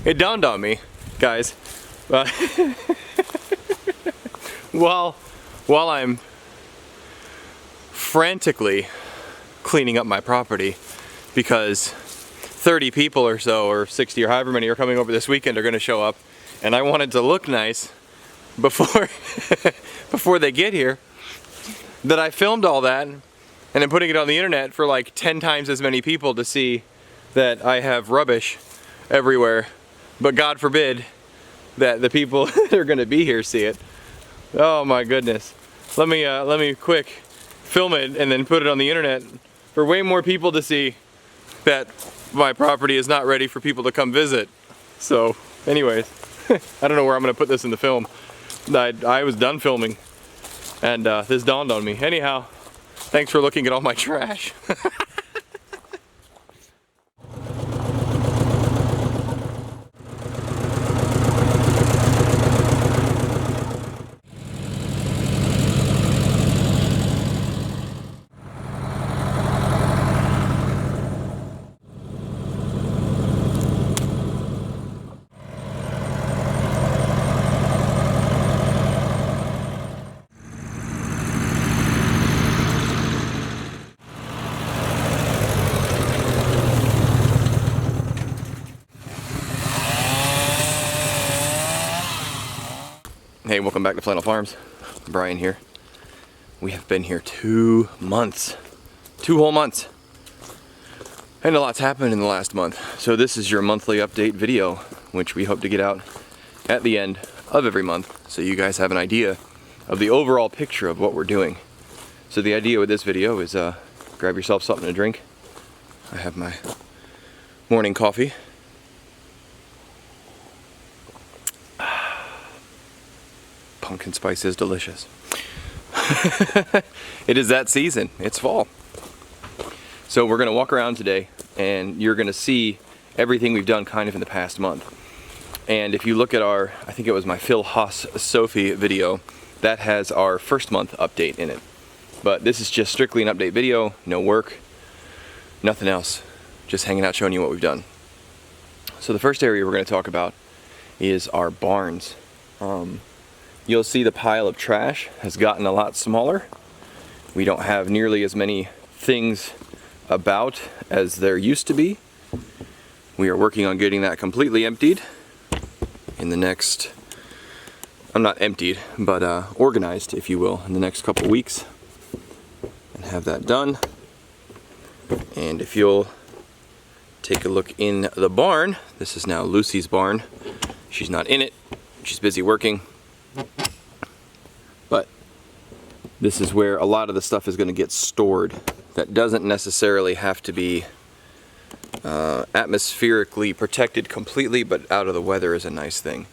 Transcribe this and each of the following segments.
it dawned on me, guys, while I'm frantically cleaning up my property because 30 people or so, or 60 or however many are coming over this weekend are going to show up, and I wanted to look nice before before they get here, that I filmed all that and then putting it on the internet for like 10 times as many people to see that I have rubbish everywhere. But God forbid that the people that are going to be here see it. Oh my goodness. Let me quick film it and then put it on the internet for way more people to see that my property is not ready for people to come visit. So anyways, I don't know where I'm going to put this in the film. I was done filming and this dawned on me. Anyhow, thanks for looking at all my trash. Hey, welcome back to Flannel Farms. Brian here. We have been here 2 months. 2 whole months. And a lot's happened in the last month. So this is your monthly update video, which we hope to get out at the end of every month, so you guys have an idea of the overall picture of what we're doing. So the idea with this video is grab yourself something to drink. I have my morning coffee. Pumpkin spice is delicious. It is that season. It's fall. So we're going to walk around today and you're going to see everything we've done kind of in the past month. And if you look at our, I think it was my Phil Haas Sophie video, that has our first month update in it. But this is just strictly an update video, no work, nothing else. Just hanging out showing you what we've done. So the first area we're going to talk about is our barns. You'll see the pile of trash has gotten a lot smaller. We don't have nearly as many things about as there used to be. We are working on getting that completely emptied in the next, I'm not emptied, but organized, if you will, in the next couple weeks, and have that done. And if you'll take a look in the barn, this is now Lucy's barn. She's not in it, she's busy working. But this is where a lot of the stuff is going to get stored. That doesn't necessarily have to be atmospherically protected completely, but out of the weather is a nice thing.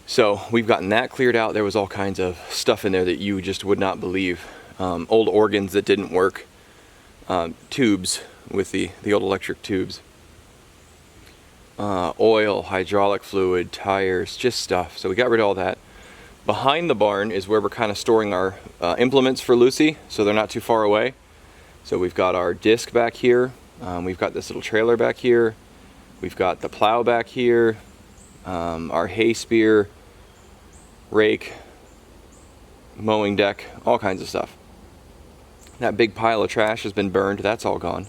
So we've gotten that cleared out. There was all kinds of stuff in there that you just would not believe. Old organs that didn't work, tubes with the old electric tubes, oil, hydraulic fluid, tires, just stuff. So we got rid of all that. Behind the barn is where we're kind of storing our implements for Lucy, so they're not too far away. So we've got our disc back here, we've got this little trailer back here, we've got the plow back here, our hay spear, rake, mowing deck, all kinds of stuff. That big pile of trash has been burned, that's all gone.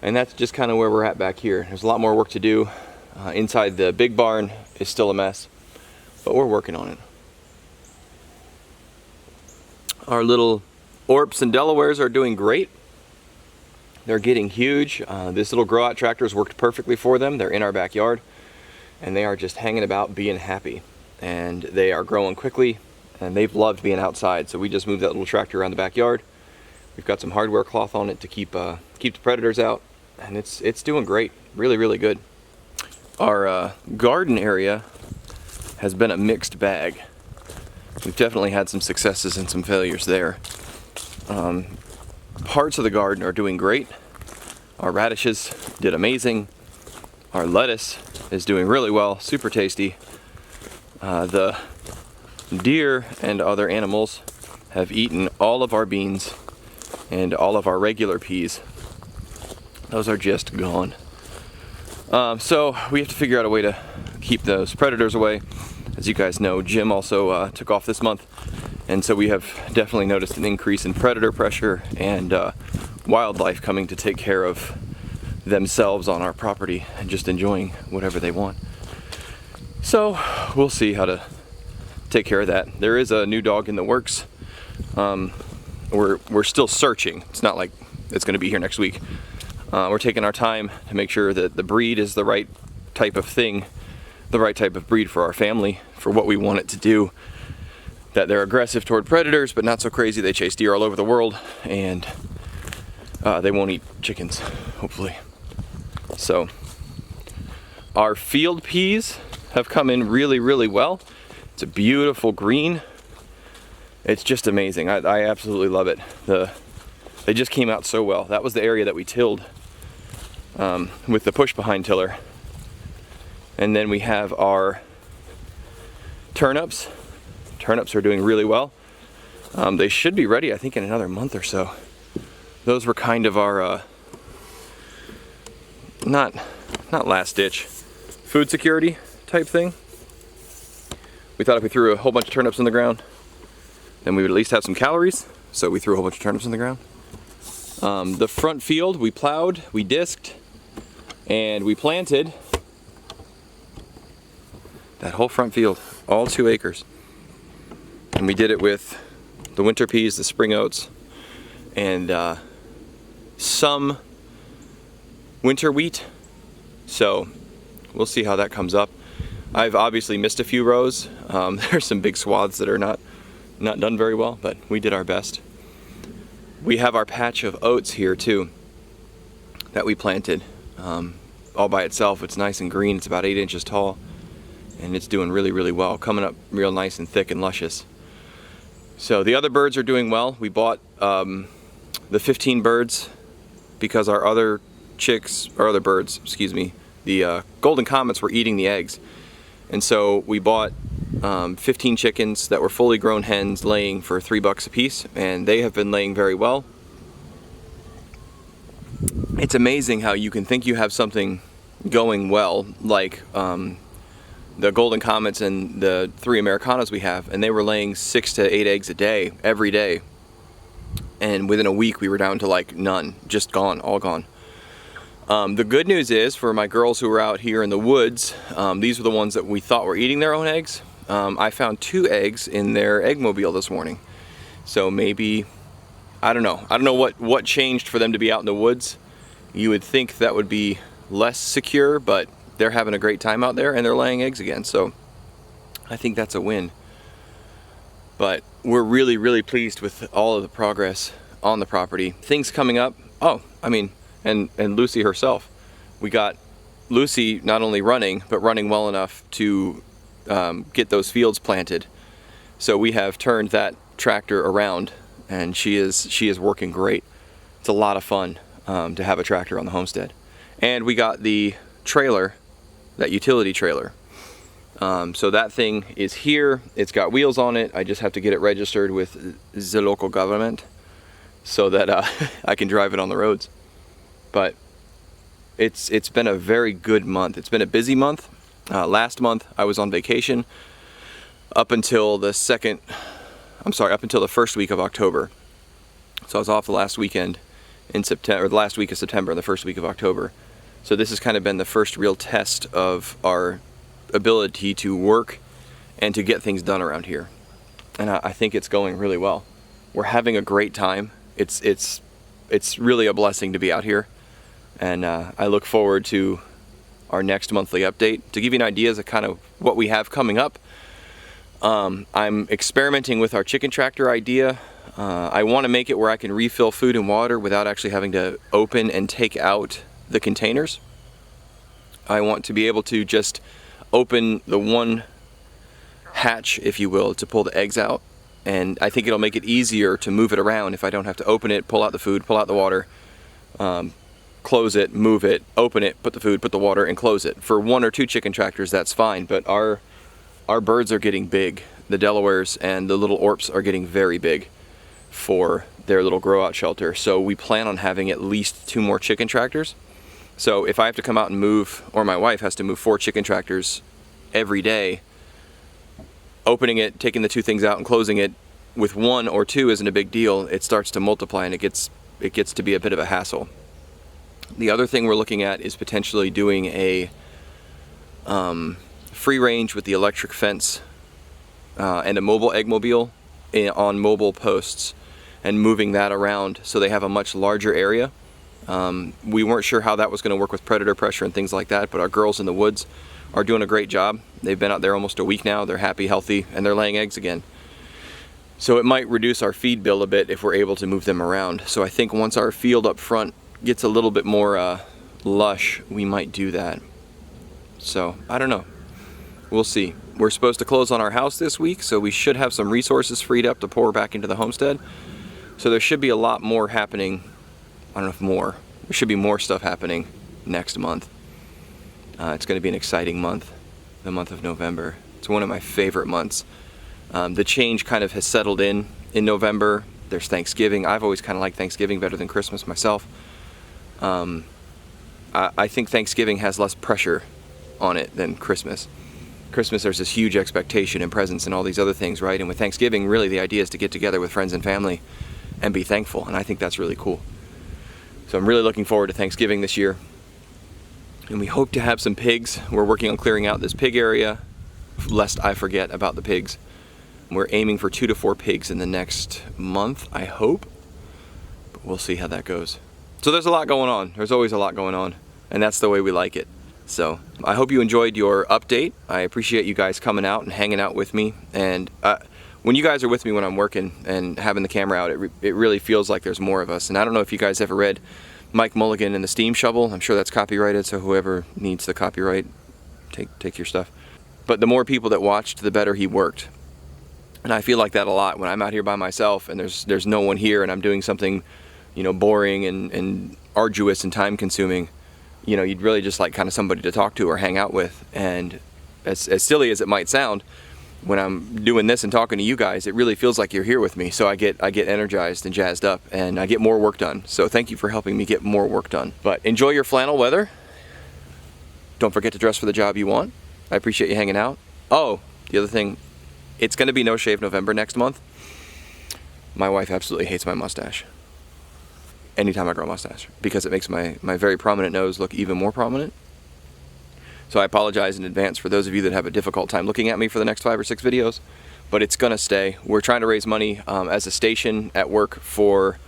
And that's just kind of where we're at back here. There's a lot more work to do. Inside the big barn is still a mess, but we're working on it. Our little Orps and Delawares are doing great. They're getting huge. This little grow out tractor has worked perfectly for them. They're in our backyard and they are just hanging about being happy. And they are growing quickly and they've loved being outside. So we just moved that little tractor around the backyard. We've got some hardware cloth on it to keep the predators out, and it's doing great. Really, really good. Our garden area has been a mixed bag. We've definitely had some successes and some failures there. Parts of the garden are doing great. Our radishes did amazing. Our lettuce is doing really well, super tasty. The deer and other animals have eaten all of our beans and all of our regular peas. Those are just gone. So we have to figure out a way to keep those predators away. As you guys know, Jim also took off this month, and so we have definitely noticed an increase in predator pressure and wildlife coming to take care of themselves on our property and just enjoying whatever they want. So we'll see how to take care of that. There is a new dog in the works. We're still searching. It's not like it's going to be here next week. We're taking our time to make sure that the breed is the right type of thing, the right type of breed for our family, for what we want it to do. That they're aggressive toward predators, but not so crazy they chase deer all over the world, and they won't eat chickens, hopefully. So our field peas have come in really, really well. It's a beautiful green. It's just amazing. I absolutely love it. They just came out so well. That was the area that we tilled with the push behind tiller. And then we have our turnips. Turnips are doing really well. They should be ready, I think, in another month or so. Those were kind of our not last ditch food security type thing. We thought if we threw a whole bunch of turnips in the ground, then we would at least have some calories. So we threw a whole bunch of turnips in the ground. The front field, we plowed, we disked, and we planted that whole front field, all 2 acres. And we did it with the winter peas, the spring oats, and some winter wheat. So we'll see how that comes up. I've obviously missed a few rows. There's some big swaths that are not done very well, but we did our best. We have our patch of oats here too that we planted all by itself. It's nice and green. It's about 8 inches tall, and it's doing really, really well, coming up real nice and thick and luscious. So the other birds are doing well. We bought the 15 birds because our other birds, excuse me, the golden comets were eating the eggs. And so we bought 15 chickens that were fully grown hens laying for $3 a piece, and they have been laying very well. It's amazing how you can think you have something going well, like the golden comets and the 3 Americanas we have, and they were laying 6 to 8 eggs a day, every day. And within a week we were down to like none, just gone, all gone. The good news is, for my girls who were out here in the woods, these were the ones that we thought were eating their own eggs. I found 2 eggs in their eggmobile this morning. So maybe, I don't know what changed for them to be out in the woods. You would think that would be less secure, but they're having a great time out there and they're laying eggs again. So I think that's a win. But we're really, really pleased with all of the progress on the property. Things coming up. Oh, I mean, and Lucy herself. We got Lucy not only running, but running well enough to get those fields planted. So we have turned that tractor around, and she is working great. It's a lot of fun to have a tractor on the homestead. And we got the trailer, that utility trailer. So that thing is here. It's got wheels on it. I just have to get it registered with the local government so that I can drive it on the roads. But it's been a very good month. It's been a busy month. Last month I was on vacation up until the first week of October. So I was off the last weekend in September, or the last week of September and the first week of October. So this has kind of been the first real test of our ability to work and to get things done around here. And I think it's going really well. We're having a great time. It's really a blessing to be out here. And I look forward to our next monthly update. To give you an idea of kind of what we have coming up, I'm experimenting with our chicken tractor idea. I want to make it where I can refill food and water without actually having to open and take out the containers. I want to be able to just open the one hatch, if you will, to pull the eggs out. And I think it'll make it easier to move it around if I don't have to open it, pull out the food, pull out the water, close it, move it, open it, put the food, put the water, and close it. For 1 or 2 chicken tractors, that's fine, but our birds are getting big. The Delawares and the little Orps are getting very big for their little grow out shelter. So we plan on having at least 2 more chicken tractors. So if I have to come out and move, or my wife has to move 4 chicken tractors every day, opening it, taking the 2 things out and closing it with 1 or 2 isn't a big deal. It starts to multiply and it gets to be a bit of a hassle. The other thing we're looking at is potentially doing a free range with the electric fence and a mobile eggmobile on mobile posts, and moving that around so they have a much larger area. We weren't sure how that was going to work with predator pressure and things like that, but our girls in the woods are doing a great job. They've been out there almost a week now. They're happy, healthy, and they're laying eggs again. So it might reduce our feed bill a bit if we're able to move them around. So I think once our field up front gets a little bit more lush, we might do that. So I don't know. We'll see. We're supposed to close on our house this week, so we should have some resources freed up to pour back into the homestead. So there should be a lot more happening. I don't know if more. There should be more stuff happening next month. It's going to be an exciting month, the month of November. It's one of my favorite months. The change kind of has settled in November. There's Thanksgiving. I've always kind of liked Thanksgiving better than Christmas myself. I think Thanksgiving has less pressure on it than Christmas. Christmas, there's this huge expectation and presents and all these other things, right? And with Thanksgiving, really the idea is to get together with friends and family and be thankful, and I think that's really cool. So I'm really looking forward to Thanksgiving this year. And we hope to have some pigs. We're working on clearing out this pig area, lest I forget about the pigs. We're aiming for 2 to 4 pigs in the next month, I hope. But we'll see how that goes. So there's a lot going on. There's always a lot going on, and that's the way we like it. So I hope you enjoyed your update. I appreciate you guys coming out and hanging out with me. And when you guys are with me when I'm working and having the camera out, it really feels like there's more of us. And I don't know if you guys ever read Mike Mulligan and the Steam Shovel. I'm sure that's copyrighted, so whoever needs the copyright, take your stuff. But the more people that watched, the better he worked. And I feel like that a lot when I'm out here by myself and there's no one here and I'm doing something, you know, boring and arduous and time consuming. You know, you'd really just like kind of somebody to talk to or hang out with. And as silly as it might sound, when I'm doing this and talking to you guys, it really feels like you're here with me. So I get energized and jazzed up, and I get more work done. So thank you for helping me get more work done. But enjoy your flannel weather. Don't forget to dress for the job you want. I appreciate you hanging out. Oh, the other thing, it's going to be No Shave November next month. My wife absolutely hates my mustache anytime I grow a mustache, because it makes my very prominent nose look even more prominent. So I apologize in advance for those of you that have a difficult time looking at me for the next 5 or 6 videos, but it's gonna stay. We're trying to raise money as a station at work for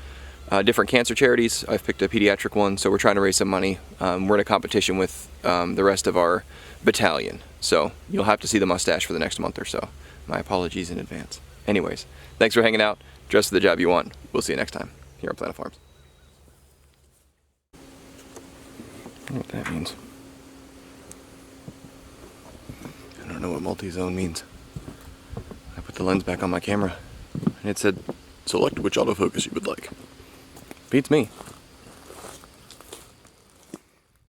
different cancer charities. I've picked a pediatric one, so we're trying to raise some money. We're in a competition with the rest of our battalion, so you'll have to see the mustache for the next month or so. My apologies in advance. Anyways, thanks for hanging out. Dress for the job you want. We'll see you next time here on Planet Farms. I don't know what that means. I don't know what multi-zone means. I put the lens back on my camera and it said, select which autofocus you would like. Beats me.